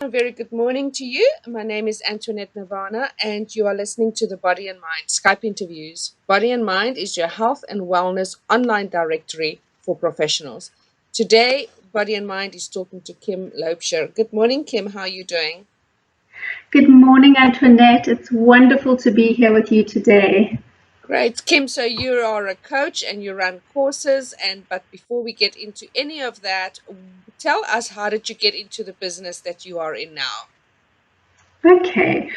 A very good morning to you. My name is Antoinette Nirvana, and you are listening to the Body and Mind Skype interviews. Body and Mind is your health and wellness online directory for professionals. Today, Body and Mind is talking to Kim Laubscher. Good morning, Kim. How are you doing? Good morning, Antoinette. It's wonderful to be here with you today. Great, Kim. So you are a coach and you run courses, and but before we get into any of that, tell us, how did you get into the business that you are in now? Okay.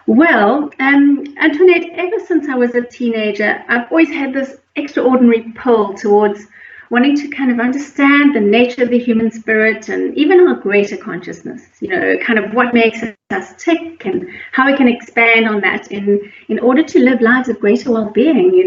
Well, Antoinette, ever since I was a teenager, I've always had this extraordinary pull towards wanting to kind of understand the nature of the human spirit and even our greater consciousness, kind of what makes us tick and how we can expand on that in order to live lives of greater well-being.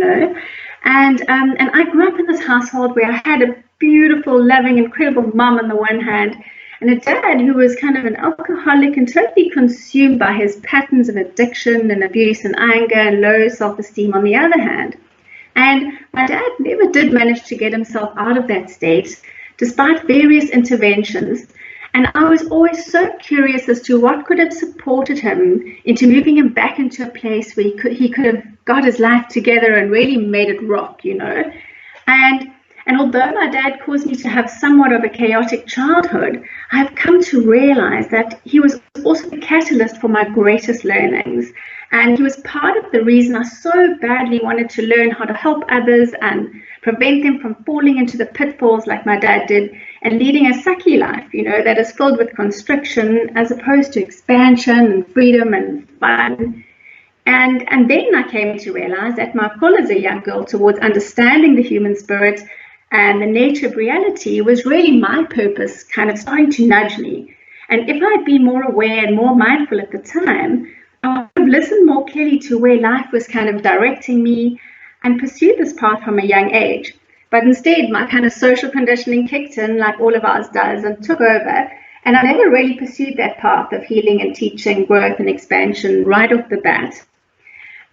And I grew up in this household where I had a beautiful, loving, incredible mom on the one hand, and a dad who was kind of an alcoholic and totally consumed by his patterns of addiction and abuse and anger and low self-esteem on the other hand. And my dad never did manage to get himself out of that state, despite various interventions. And I was always so curious as to what could have supported him into moving him back into a place where he could have got his life together and really made it rock. And and although my dad caused me to have somewhat of a chaotic childhood, I've come to realize that he was also the catalyst for my greatest learnings. And he was part of the reason I so badly wanted to learn how to help others and prevent them from falling into the pitfalls like my dad did and leading a sucky life, that is filled with constriction as opposed to expansion and freedom and fun. And then I came to realize that my pull as a young girl towards understanding the human spirit and the nature of reality was really my purpose kind of starting to nudge me. And if I'd been more aware and more mindful at the time, I would have listened more clearly to where life was kind of directing me and pursued this path from a young age. But instead, my kind of social conditioning kicked in, like all of ours does, and took over. And I never really pursued that path of healing and teaching, growth and expansion right off the bat.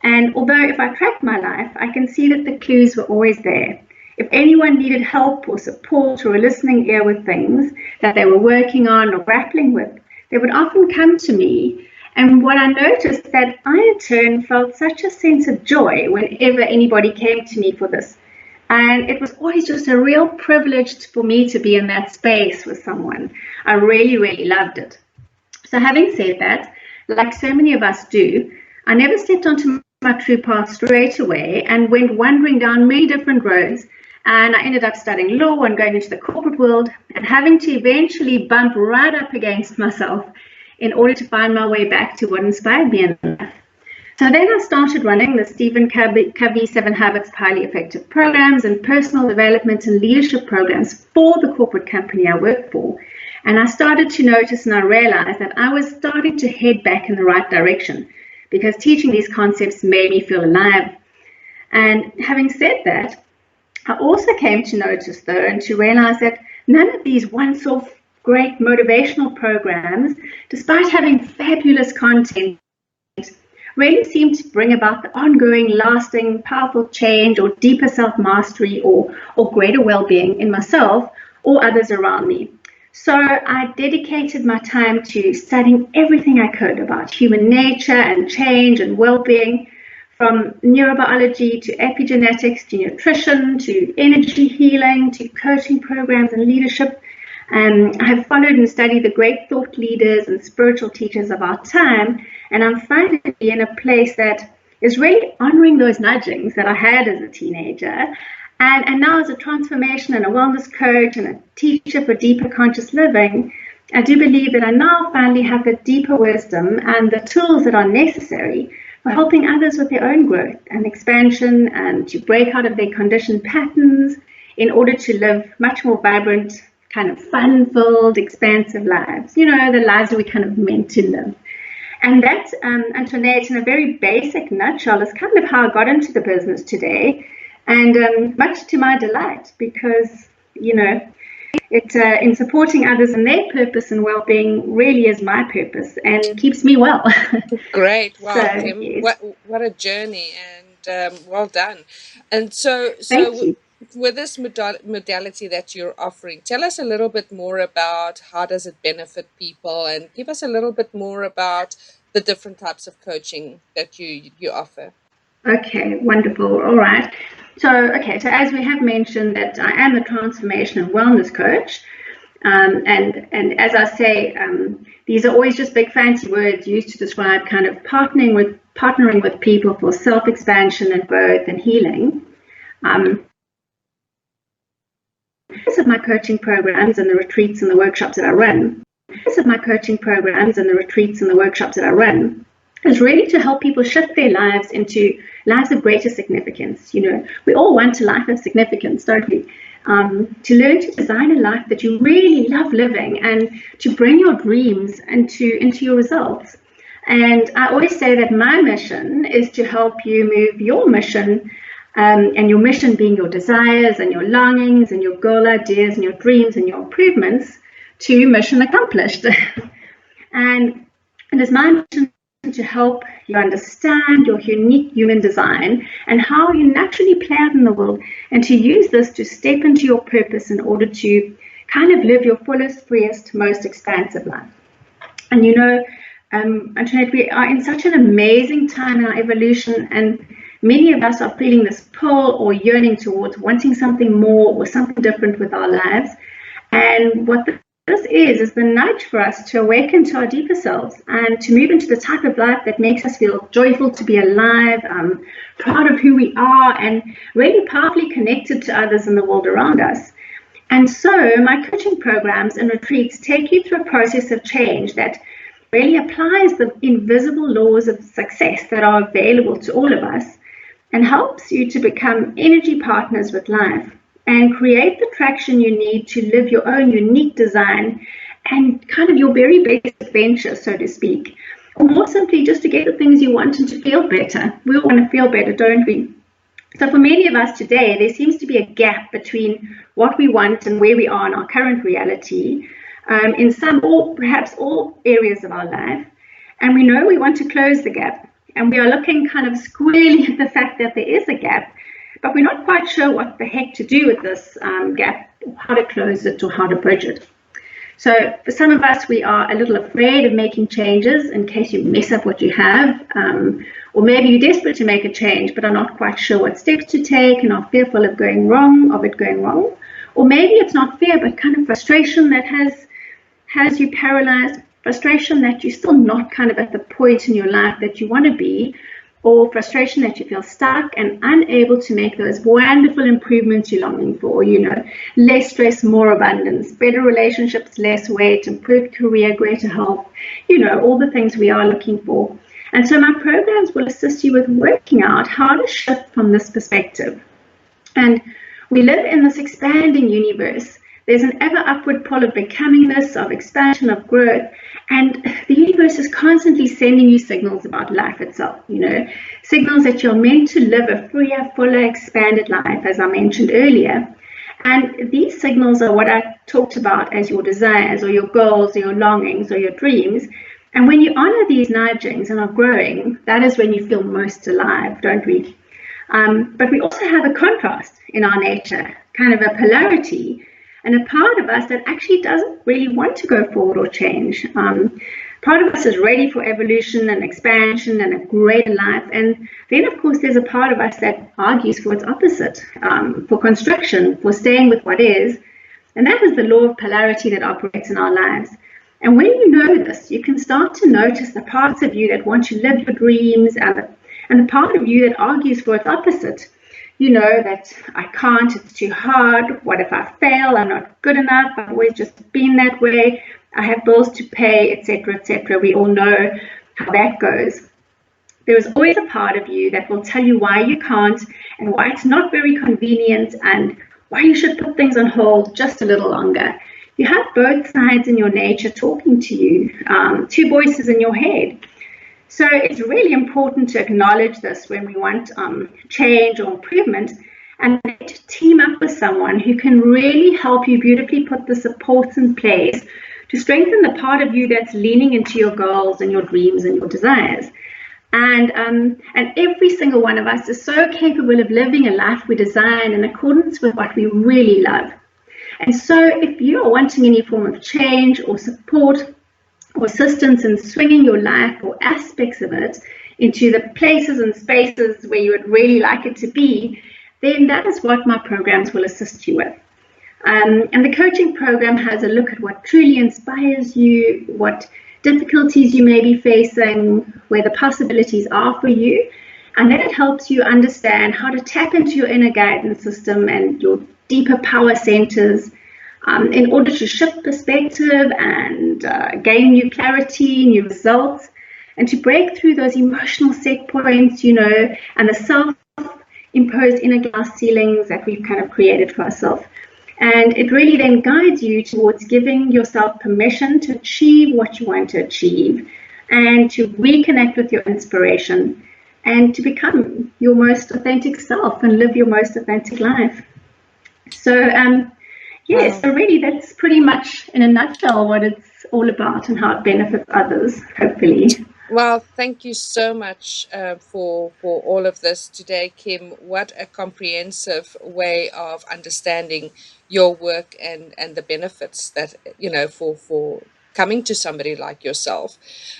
And although if I track my life, I can see that the clues were always there. If anyone needed help or support or a listening ear with things that they were working on or grappling with, they would often come to me. And what I noticed that I in turn felt such a sense of joy whenever anybody came to me for this. And it was always just a real privilege for me to be in that space with someone. I really, really loved it. So having said that, like so many of us do, I never stepped onto my true path straight away and went wandering down many different roads. And I ended up studying law and going into the corporate world and having to eventually bump right up against myself in order to find my way back to what inspired me in life. So then I started running the Stephen Covey 7 Habits of Highly Effective programs and personal development and leadership programs for the corporate company I work for. And I started to notice and I realized that I was starting to head back in the right direction because teaching these concepts made me feel alive. And having said that, I also came to notice, though, and to realize that none of these once-off great motivational programs, despite having fabulous content, really seem to bring about the ongoing, lasting, powerful change or deeper self-mastery or greater well-being in myself or others around me. So I dedicated my time to studying everything I could about human nature and change and well-being, from neurobiology to epigenetics to nutrition to energy healing to coaching programs and leadership. I have followed and studied the great thought leaders and spiritual teachers of our time, and I'm finally in a place that is really honoring those nudgings that I had as a teenager. And now as a transformation and a wellness coach and a teacher for deeper conscious living, I do believe that I now finally have the deeper wisdom and the tools that are necessary for helping others with their own growth and expansion and to break out of their conditioned patterns in order to live much more vibrant, kind of fun-filled, expansive lives, the lives that we kind of meant to live. And that, Antoinette, in a very basic nutshell, is kind of how I got into the business today. And much to my delight, because, it in supporting others and their purpose and well-being really is my purpose and keeps me well. Great. Wow, So, Kim. yes. What a journey, and well done. And so Thank you. with this modality that you're offering, tell us a little bit more about how does it benefit people, and give us a little bit more about the different types of coaching that you offer. Okay, wonderful. All right. So as we have mentioned that I am a transformation and wellness coach, and as I say, these are always just big fancy words used to describe kind of partnering with people for self-expansion and growth and healing. Because of my coaching programs and the retreats and the workshops that I run, is really to help people shift their lives into lives of greater significance. You know, we all want a life of significance, don't we? To learn to design a life that you really love living, and to bring your dreams into your results. And I always say that my mission is to help you move your mission, and your mission being your desires and your longings and your goal ideas and your dreams and your improvements, to mission accomplished. and it's my mission to help you understand your unique human design and how you naturally play out in the world, and to use this to step into your purpose in order to kind of live your fullest, freest, most expansive life. And you know, Antoinette, we are in such an amazing time in our evolution, and many of us are feeling this pull or yearning towards wanting something more or something different with our lives. And what this is the nudge for us to awaken to our deeper selves and to move into the type of life that makes us feel joyful to be alive, proud of who we are, and really powerfully connected to others in the world around us. And so my coaching programs and retreats take you through a process of change that really applies the invisible laws of success that are available to all of us, and helps you to become energy partners with life and create the traction you need to live your own unique design and kind of your very best adventure, so to speak. Or more simply, just to get the things you want and to feel better. We all want to feel better, don't we? So for many of us today, there seems to be a gap between what we want and where we are in our current reality, in some or perhaps all areas of our life. And we know we want to close the gap. And we are looking kind of squarely at the fact that there is a gap, but we're not quite sure what the heck to do with this gap, or how to close it, or how to bridge it. So for some of us, we are a little afraid of making changes in case you mess up what you have, or maybe you're desperate to make a change, but are not quite sure what steps to take and are fearful of it going wrong. Or maybe it's not fear, but kind of frustration that has you paralyzed. Frustration that you're still not kind of at the point in your life that you want to be, or frustration that you feel stuck and unable to make those wonderful improvements you're longing for, you know, less stress, more abundance, better relationships, less weight, improved career, greater health, you know, all the things we are looking for. And so my programs will assist you with working out how to shift from this perspective. And we live in this expanding universe. There's an ever upward pull of becomingness, of expansion, of growth, and the universe is constantly sending you signals about life itself, you know, signals that you're meant to live a freer, fuller, expanded life, as I mentioned earlier. And these signals are what I talked about as your desires or your goals or your longings or your dreams. And when you honor these nudgings and are growing, that is when you feel most alive, don't we? But we also have a contrast in our nature, kind of a polarity, and a part of us that actually doesn't really want to go forward or change. Part of us is ready for evolution and expansion and a greater life. And then, of course, there's a part of us that argues for its opposite, for constriction, for staying with what is. And that is the law of polarity that operates in our lives. And when you know this, you can start to notice the parts of you that want to live your dreams, and the part of you that argues for its opposite. You know, that I can't, it's too hard, what if I fail, I'm not good enough, I've always just been that way, I have bills to pay, etc., etc. We all know how that goes. There is always a part of you that will tell you why you can't, and why it's not very convenient, and why you should put things on hold just a little longer. You have both sides in your nature talking to you, two voices in your head. So it's really important to acknowledge this when we want change or improvement, and to team up with someone who can really help you beautifully put the supports in place to strengthen the part of you that's leaning into your goals and your dreams and your desires. And every single one of us is so capable of living a life we design in accordance with what we really love. And so if you are wanting any form of change or support or assistance in swinging your life or aspects of it into the places and spaces where you would really like it to be, then that is what my programs will assist you with. And the coaching program has a look at what truly inspires you, what difficulties you may be facing, where the possibilities are for you, and then it helps you understand how to tap into your inner guidance system and your deeper power centers in order to shift perspective and gain new clarity, new results, and to break through those emotional set points, and the self-imposed inner glass ceilings that we've kind of created for ourselves. And it really then guides you towards giving yourself permission to achieve what you want to achieve and to reconnect with your inspiration and to become your most authentic self and live your most authentic life. So, yes, so really that's pretty much in a nutshell what it's all about and how it benefits others, hopefully. Well, thank you so much for all of this today, Kim. What a comprehensive way of understanding your work and the benefits that for coming to somebody like yourself.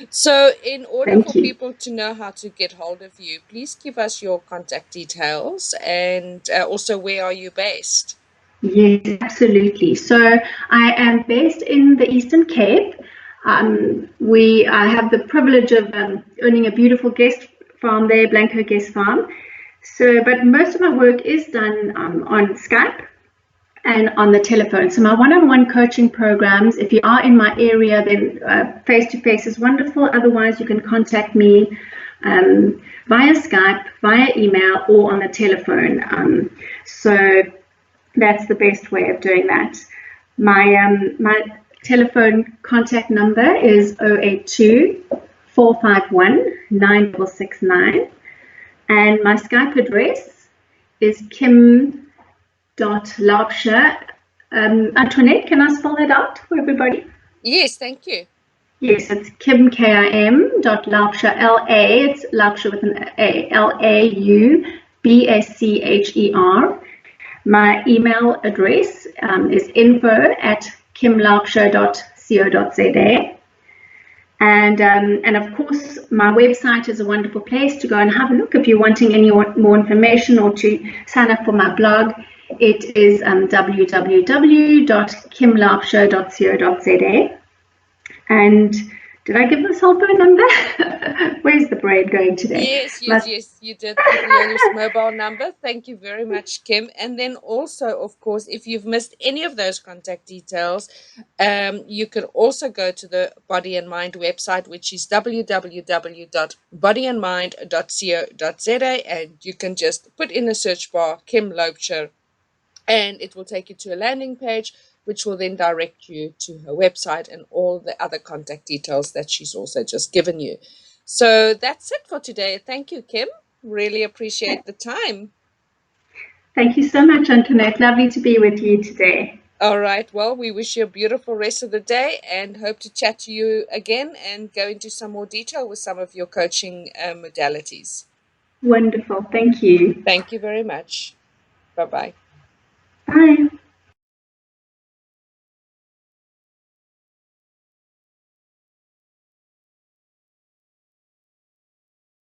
So, in order for Thank you. people to know how to get hold of you, please give us your contact details and also where are you based? Yes, absolutely. So I am based in the Eastern Cape. I have the privilege of owning a beautiful guest farm there, Blanco Guest Farm. So, but most of my work is done on Skype and on the telephone. So my one-on-one coaching programs, if you are in my area, then face-to-face is wonderful. Otherwise, you can contact me via Skype, via email, or on the telephone. So that's the best way of doing that. My telephone contact number is 082 451 9669, and my Skype address is kim.laubscher. Antoinette, can I spell that out for everybody? Yes, thank you. Yes, it's Kim, Kim, dot Laubscher, L-A, it's Laubscher with an A, Laubscher. My email address is info@kimlaubscher.co.za. And of course, my website is a wonderful place to go and have a look if you're wanting any more information or to sign up for my blog. It is www.kimlaubscher.co.za. And did I give the cell phone number? Where's the brain going today? Yes, you did give your mobile number. Thank you very much, Kim. And then also, of course, if you've missed any of those contact details, you can also go to the Body and Mind website, which is www.bodyandmind.co.za, and you can just put in the search bar Kim Laubscher, and it will take you to a landing page which will then direct you to her website and all the other contact details that she's also just given you. So that's it for today. Thank you, Kim. Really appreciate the time. Thank you so much, Antoinette. Lovely to be with you today. All right. Well, we wish you a beautiful rest of the day and hope to chat to you again and go into some more detail with some of your coaching modalities. Wonderful. Thank you. Thank you very much. Bye-bye. Bye.